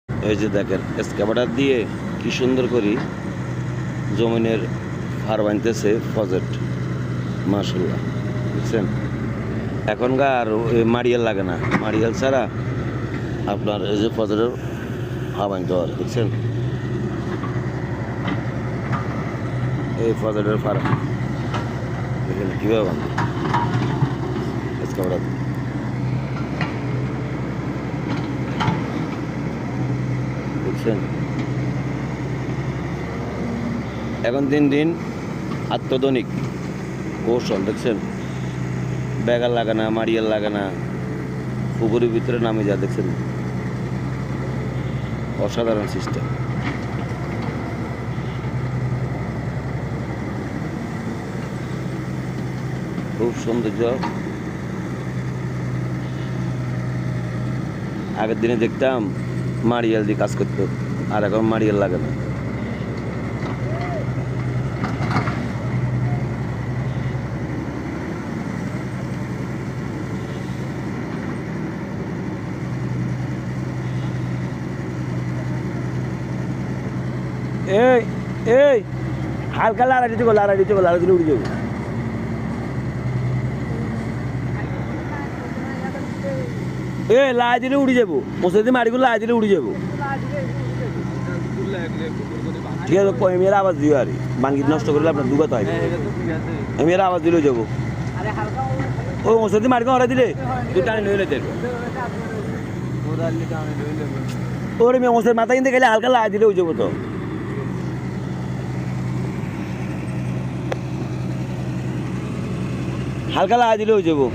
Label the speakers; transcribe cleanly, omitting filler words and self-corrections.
Speaker 1: এই যে দেখেন এক্সকাভেটর দিয়ে কি সুন্দর করে জমিনের হার বানতেছে প্রজেক্ট, মাশাআল্লাহ। বুঝছেন, এখনকার মাড়িয়াল লাগে না, মাড়িয়াল ছাড়া আপনার এই যে প্রজেক্টের হার বানতে পারে। দেখছেন এই প্রজেক্টের ফার দেখেন কীভাবে বানতে এক্সকাভেটর। দেখছেন এখন দিন দিন আত্মধনিক কৌশল। দেখছেন ব্যাগার লাগে না, মারিয়াল লাগে না, পুকুরের ভিতরে নামে যা। দেখছেন অসাধারণ সিস্টেম। খুব সৌন্দর্য। আগের দিনে দেখতাম মারিয়াল দিয়ে কাজ করতো, আর এখন মারিয়াল লাগে না। এই এই হালকা লাড়া দিতে গো, লাড়া দিতে গো, লাড়া দিলে উড়ে যাবো। এ লাই দিলে উড়ে যাবো, মশা দিয়ে মারিগুলো লাই দিলে উড়ে যাবো। ঠিক আছে, মেয়ের আওয়াজ দিও আর বানগিট নষ্ট করলে আপনার দুগাত হয়। মেয়ের আওয়াজ দিলেও যাবো। ও মশা দিয়ে মারিকে হরা দিলে তুই টানি নইলে দেখ। ওরে মেয়ে মশার মাথা কিনতে গেলে হালকা লাই দিলেও যাবো। তো হালকা লাই দিলেও যাবো।